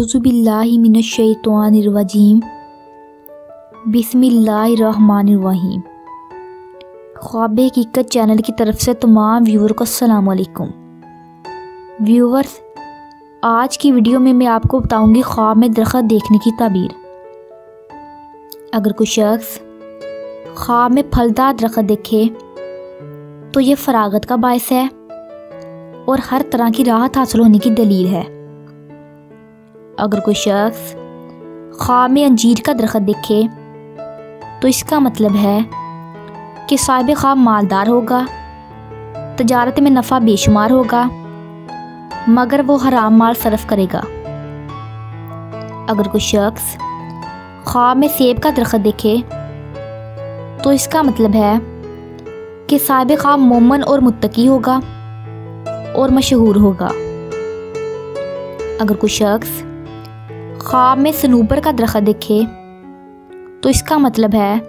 औज़ुबिल्लाहि मिनश्शैतानिर्रजीम बिस्मिल्लाहिर्रहमानिर्रहीम। ख्वाब हकीकत चैनल की तरफ से तमाम व्यूअर को अस्सलाम वालेकुम। व्यूअर्स, आज की वीडियो में मैं आपको बताऊंगी ख्वाब में दरख्त देखने की ताबीर। अगर कोई शख्स ख्वाब में फलदार दरख्त देखे तो ये फरागत का बायस है और हर तरह की राहत हासिल होने की दलील है। अगर कोई शख्स ख्वाब में अंजीर का दरख्त देखे तो इसका मतलब है कि साहिब ख्वाब मालदार होगा, तजारत में नफ़ा बेशुमार होगा, मगर वो हराम माल सर्फ करेगा। अगर कोई शख्स ख्वाब में सेब का दरख्त देखे तो इसका मतलब है कि साहिब ख्वाब मोमन और मुत्तकी होगा और मशहूर होगा। अगर कोई शख्स ख्वाब में सनूबर का दरख्त देखे तो इसका मतलब है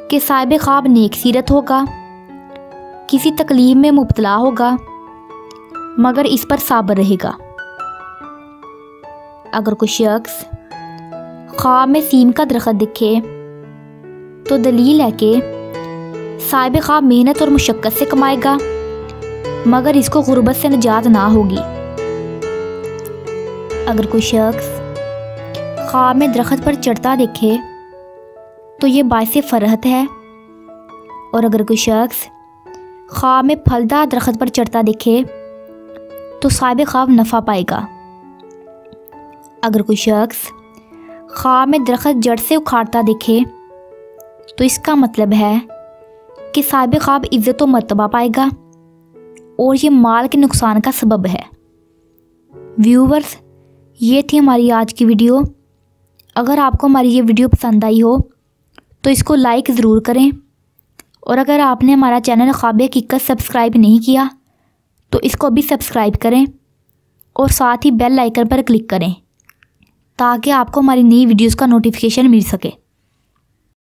कि साहिब ख्वाब नेक सीरत होगा, किसी तकलीफ में मुब्तला होगा, मगर इस पर साबर रहेगा। अगर कोई शख्स ख्वाब में सीम का दरख्त देखे तो दलील है कि साहिब ख्वाब मेहनत और मुशक्क़त से कमाएगा, मगर इसको गुर्बत से निजात ना होगी। अगर कोई शख्स ख्वाब में दरख्त पर चढ़ता देखे तो ये बाइसे फरहत है, और अगर कोई शख्स ख्वाब में फलदार दरख्त पर चढ़ता देखे तो साहिब ख्वाब नफ़ा पाएगा। अगर कोई शख्स ख्वाब में दरख्त जड़ से उखाड़ता देखे तो इसका मतलब है कि साहिब ख्वाब इज़्ज़त व मर्तबा पाएगा और ये माल के नुकसान का सबब है। व्यूवर्स, ये थी हमारी आज की वीडियो। अगर आपको हमारी ये वीडियो पसंद आई हो तो इसको लाइक ज़रूर करें, और अगर आपने हमारा चैनल ख्वाब हकीकत सब्सक्राइब नहीं किया तो इसको भी सब्सक्राइब करें और साथ ही बेल आइकन पर क्लिक करें ताकि आपको हमारी नई वीडियोज़ का नोटिफिकेशन मिल सके।